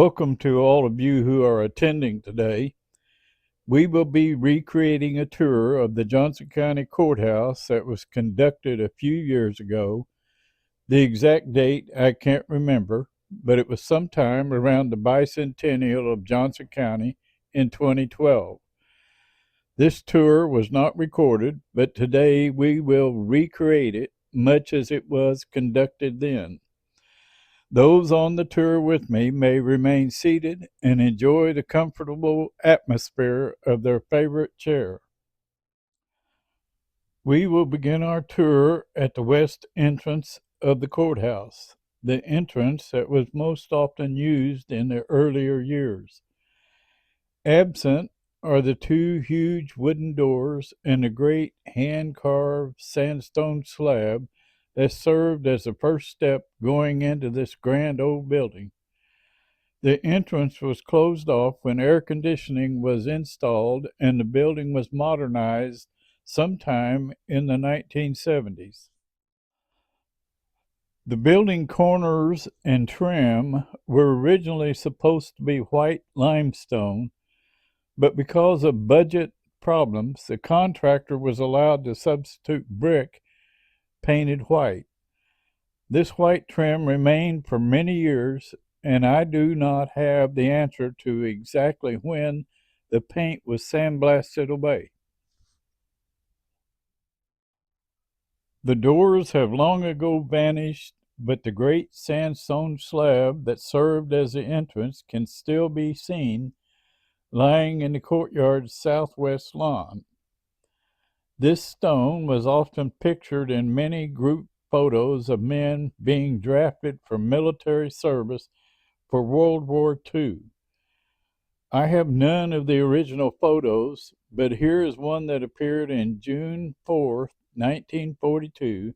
Welcome to all of you who are attending today. We will be recreating a tour of the Johnson County Courthouse that was conducted a few years ago. The exact date I can't remember, but it was sometime around the bicentennial of Johnson County in 2012. This tour was not recorded, but today we will recreate it much as it was conducted then. Those on the tour with me may remain seated and enjoy the comfortable atmosphere of their favorite chair. We will begin our tour at the west entrance of the courthouse, the entrance that was most often used in the earlier years. Absent are the two huge wooden doors and a great hand-carved sandstone slab that served as the first step going into this grand old building. The entrance was closed off when air conditioning was installed and the building was modernized sometime in the 1970s. The building corners and trim were originally supposed to be white limestone, but because of budget problems, the contractor was allowed to substitute brick painted white. This white trim remained for many years, and I do not have the answer to exactly when the paint was sandblasted away. The doors have long ago vanished, but the great sandstone slab that served as the entrance can still be seen lying in the courtyard's southwest lawn. This stone was often pictured in many group photos of men being drafted for military service for World War II. I have none of the original photos, but here is one that appeared in June 4th, 1942.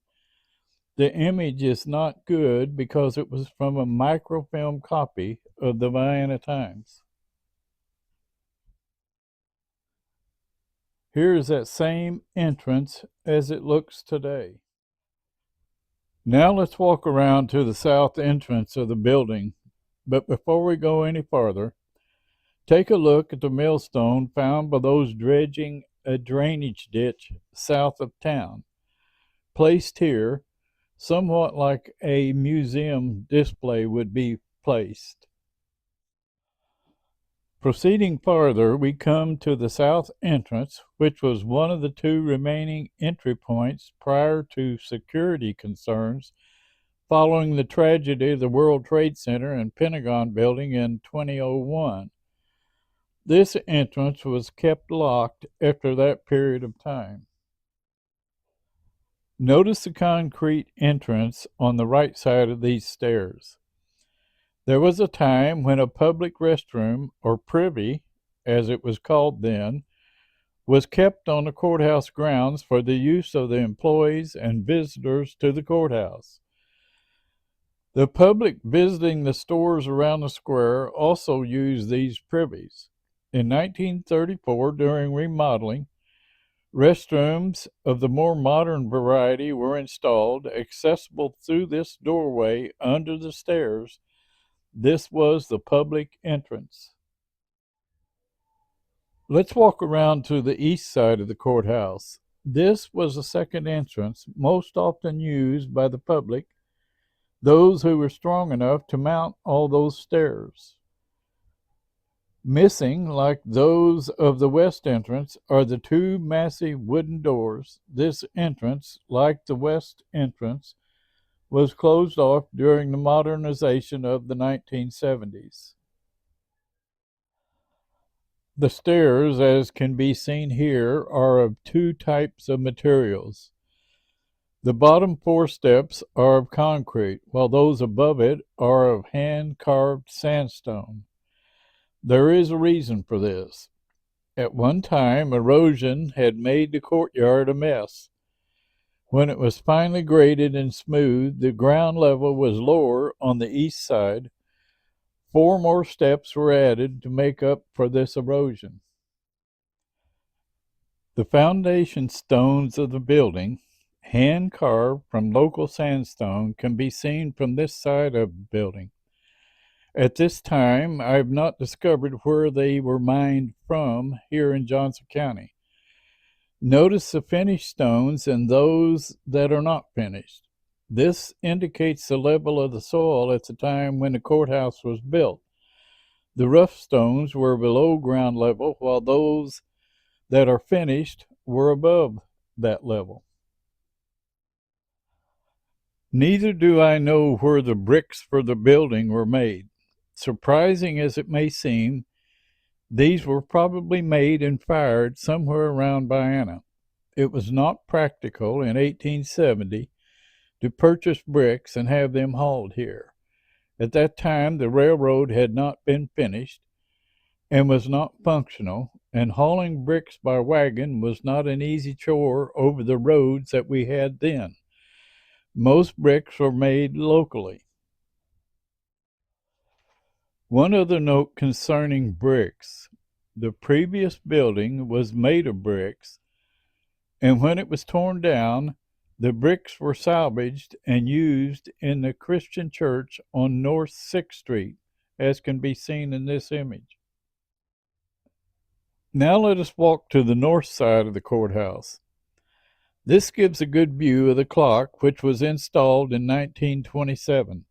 The image is not good because it was from a microfilm copy of the Vienna Times. Here is that same entrance as it looks today. Now let's walk around to the south entrance of the building, but before we go any farther, take a look at the millstone found by those dredging a drainage ditch south of town. Placed here, somewhat like a museum display would be placed. Proceeding farther, we come to the south entrance, which was one of the two remaining entry points prior to security concerns following the tragedy of the World Trade Center and Pentagon building in 2001. This entrance was kept locked after that period of time. Notice the concrete entrance on the right side of these stairs. There was a time when a public restroom, or privy, as it was called then, was kept on the courthouse grounds for the use of the employees and visitors to the courthouse. The public visiting the stores around the square also used these privies. In 1934, during remodeling, restrooms of the more modern variety were installed, accessible through this doorway under the stairs. This was the public entrance. Let's walk around to the east side of the courthouse. This was the second entrance, most often used by the public, those who were strong enough to mount all those stairs. Missing, like those of the west entrance, are the two massive wooden doors. This entrance, like the west entrance, was closed off during the modernization of the 1970s. The stairs, as can be seen here, are of two types of materials. The bottom four steps are of concrete, while those above it are of hand-carved sandstone. There is a reason for this. At one time, erosion had made the courtyard a mess. When it was finally graded and smoothed, the ground level was lower on the east side. 4 more steps were added to make up for this erosion. The foundation stones of the building, hand-carved from local sandstone, can be seen from this side of the building. At this time, I have not discovered where they were mined from here in Johnson County. Notice the finished stones and those that are not finished. This indicates the level of the soil at the time when the courthouse was built. The rough stones were below ground level, while those that are finished were above that level. Neither do I know where the bricks for the building were made. Surprising as it may seem, these were probably made and fired somewhere around Vienna. It was not practical in 1870 to purchase bricks and have them hauled here. At that time, the railroad had not been finished and was not functional, and hauling bricks by wagon was not an easy chore over the roads that we had then. Most bricks were made locally. One other note concerning bricks. The previous building was made of bricks, and when it was torn down, the bricks were salvaged and used in the Christian church on North 6th Street, as can be seen in this image. Now let us walk to the north side of the courthouse. This gives a good view of the clock, which was installed in 1927.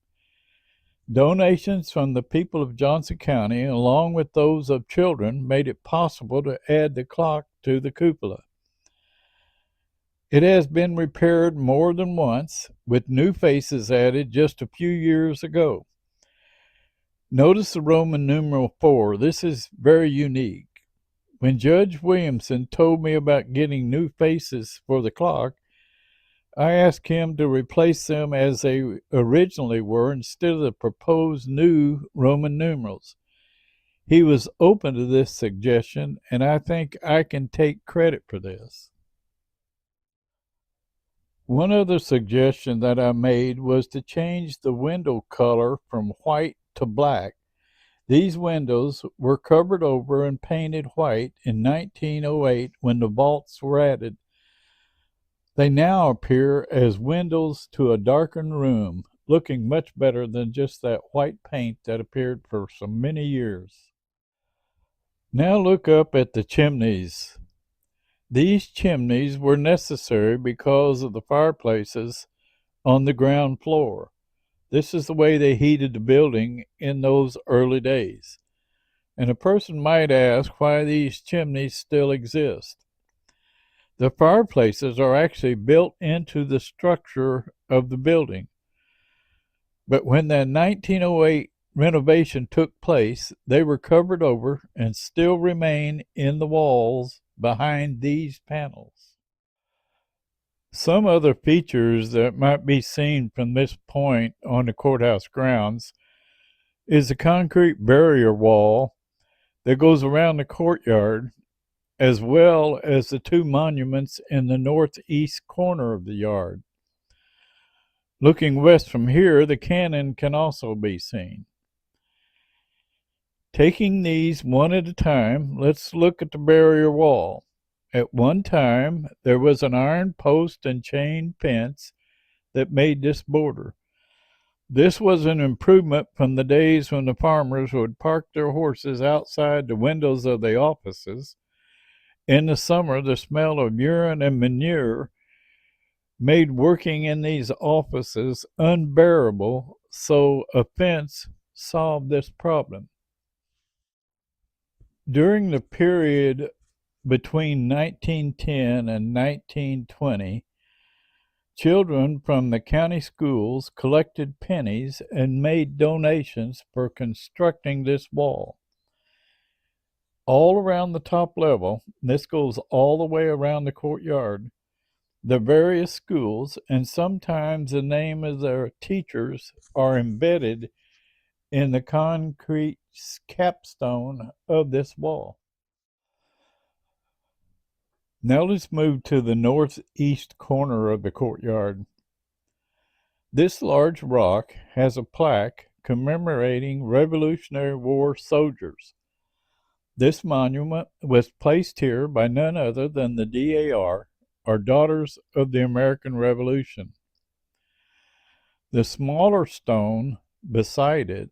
Donations from the people of Johnson County, along with those of children, made it possible to add the clock to the cupola. It has been repaired more than once, with new faces added just a few years ago. Notice the Roman numeral 4. This is very unique. When Judge Williamson told me about getting new faces for the clock, I asked him to replace them as they originally were instead of the proposed new Roman numerals. He was open to this suggestion, and I think I can take credit for this. One other suggestion that I made was to change the window color from white to black. These windows were covered over and painted white in 1908 when the vaults were added. They now appear as windows to a darkened room, looking much better than just that white paint that appeared for so many years. Now look up at the chimneys. These chimneys were necessary because of the fireplaces on the ground floor. This is the way they heated the building in those early days. And a person might ask why these chimneys still exist. The fireplaces are actually built into the structure of the building. But when the 1908 renovation took place, they were covered over and still remain in the walls behind these panels. Some other features that might be seen from this point on the courthouse grounds is the concrete barrier wall that goes around the courtyard, as well as the two monuments in the northeast corner of the yard. Looking west from here, the cannon can also be seen. Taking these one at a time, let's look at the barrier wall. At one time, there was an iron post and chain fence that made this border. This was an improvement from the days when the farmers would park their horses outside the windows of the offices. In the summer, the smell of urine and manure made working in these offices unbearable, so a fence solved this problem. During the period between 1910 and 1920, children from the county schools collected pennies and made donations for constructing this wall. All around the top level, this goes all the way around the courtyard, the various schools and sometimes the name of their teachers are embedded in the concrete capstone of this wall. Now let's move to the northeast corner of the courtyard. This large rock has a plaque commemorating Revolutionary War soldiers. This monument was placed here by none other than the DAR, or Daughters of the American Revolution. The smaller stone beside it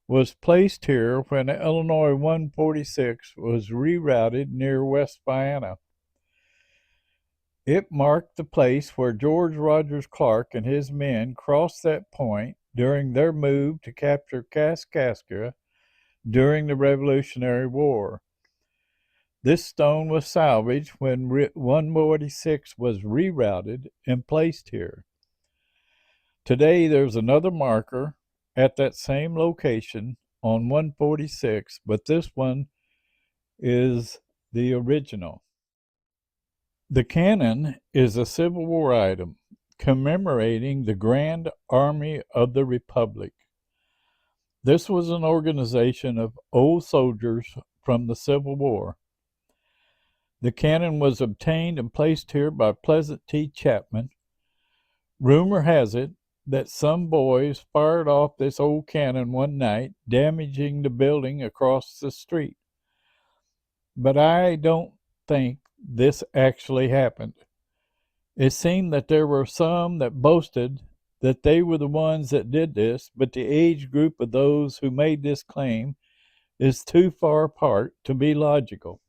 was placed here when Illinois 146 was rerouted near West Vienna. It marked the place where George Rogers Clark and his men crossed that point during their move to capture Kaskaskia during the Revolutionary War. This stone was salvaged when 146 was rerouted and placed here. Today, there's another marker at that same location on 146, but this one is the original. The cannon is a Civil War item commemorating the Grand Army of the Republic. This was an organization of old soldiers from the Civil War. The cannon was obtained and placed here by Pleasant T. Chapman. Rumor has it that some boys fired off this old cannon one night, damaging the building across the street. But I don't think this actually happened. It seemed that there were some that boasted that they were the ones that did this, but the age group of those who made this claim is too far apart to be logical.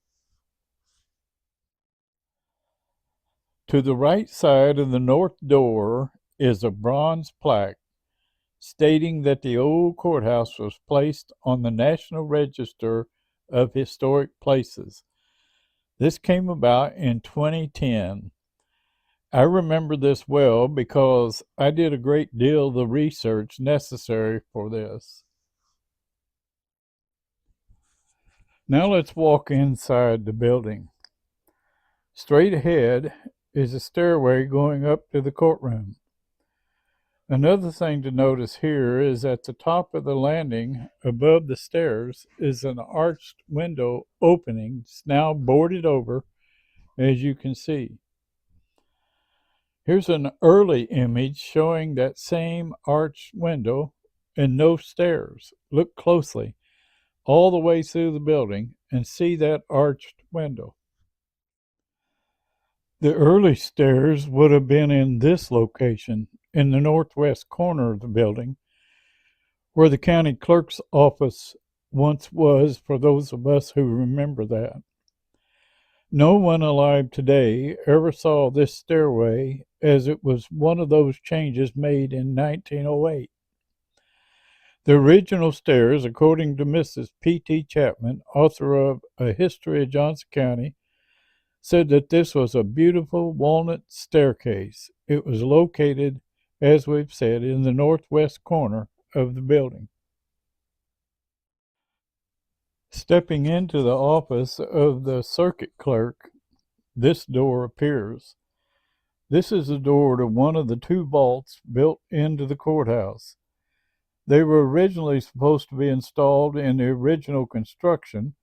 To the right side of the north door is a bronze plaque stating that the old courthouse was placed on the National Register of Historic Places. This came about in 2010. I remember this well because I did a great deal of the research necessary for this. Now let's walk inside the building. Straight ahead is a stairway going up to the courtroom. Another thing to notice here is at the top of the landing above the stairs is an arched window opening, now boarded over, as you can see. Here's an early image showing that same arched window and no stairs. Look closely all the way through the building and see that arched window. The early stairs would have been in this location, in the northwest corner of the building, where the county clerk's office once was, for those of us who remember that. No one alive today ever saw this stairway, as it was one of those changes made in 1908. The original stairs, according to Mrs. P.T. Chapman, author of A History of Johnson County, said that this was a beautiful walnut staircase. It was located, as we've said, in the northwest corner of the building. Stepping into the office of the circuit clerk, this door appears. This is the door to one of the two vaults built into the courthouse. They were originally supposed to be installed in the original construction,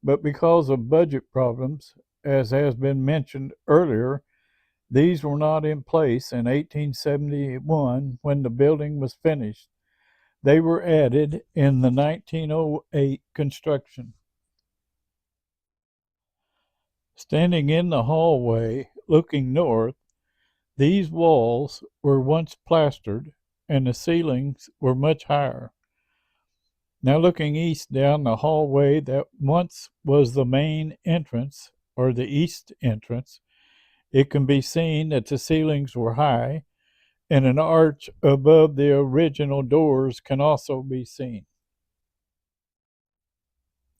but because of budget problems, as has been mentioned earlier, these were not in place in 1871 when the building was finished. They were added in the 1908 construction. Standing in the hallway, looking north, these walls were once plastered and the ceilings were much higher. Now looking east down the hallway that once was the main entrance, or the east entrance, it can be seen that the ceilings were high, and an arch above the original doors can also be seen.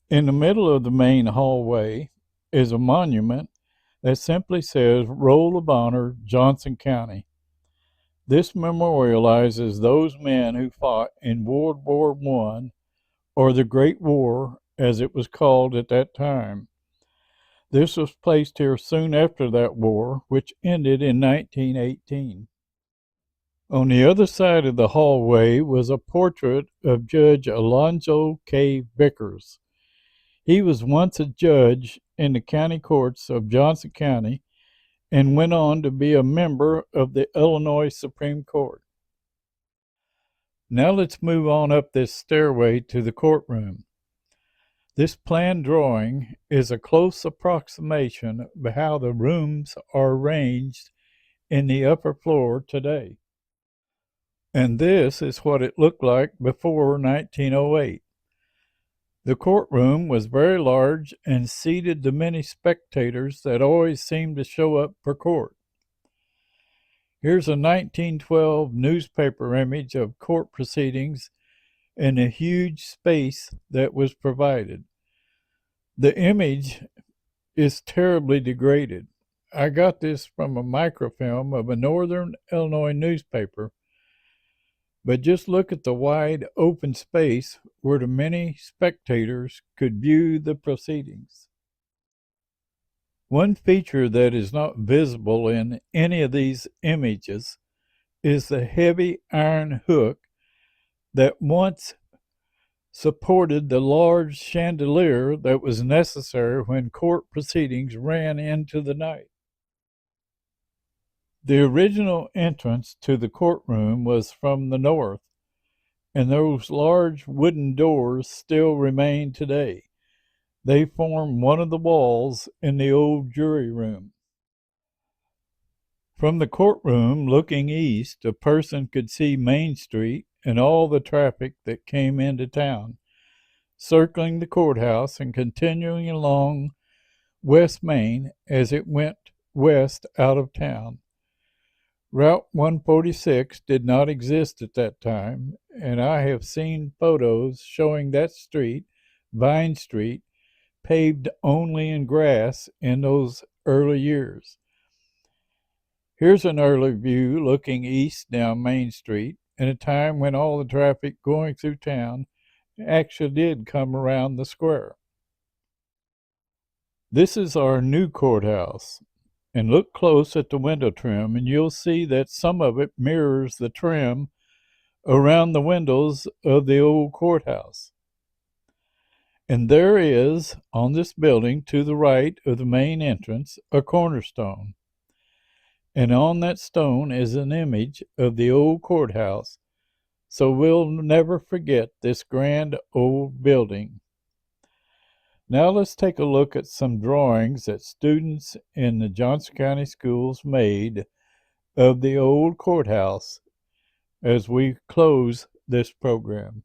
In the middle of the main hallway is a monument that simply says Roll of Honor, Johnson County. This memorializes those men who fought in World War I, or the Great War, as it was called at that time. This was placed here soon after that war, which ended in 1918. On the other side of the hallway was a portrait of Judge Alonzo K. Vickers. He was once a judge in the county courts of Johnson County and went on to be a member of the Illinois Supreme Court. Now let's move on up this stairway to the courtroom. This plan drawing is a close approximation of how the rooms are arranged in the upper floor today. And this is what it looked like before 1908. The courtroom was very large and seated the many spectators that always seemed to show up for court. Here's a 1912 newspaper image of court proceedings and a huge space that was provided. The image is terribly degraded. I got this from a microfilm of a northern Illinois newspaper, but just look at the wide open space where the many spectators could view the proceedings. One feature that is not visible in any of these images is the heavy iron hook that once supported the large chandelier that was necessary when court proceedings ran into the night. The original entrance to the courtroom was from the north, and those large wooden doors still remain today. They form one of the walls in the old jury room. From the courtroom looking east, a person could see Main Street and all the traffic that came into town, circling the courthouse and continuing along West Main as it went west out of town. Route 146 did not exist at that time, and I have seen photos showing that street, Vine Street, paved only in grass in those early years. Here's an early view looking east down Main Street in a time when all the traffic going through town actually did come around the square. This is our new courthouse. And look close at the window trim, and you'll see that some of it mirrors the trim around the windows of the old courthouse. And there is, on this building to the right of the main entrance, a cornerstone. And on that stone is an image of the old courthouse, so we'll never forget this grand old building. Now let's take a look at some drawings that students in the Johnson County schools made of the old courthouse as we close this program.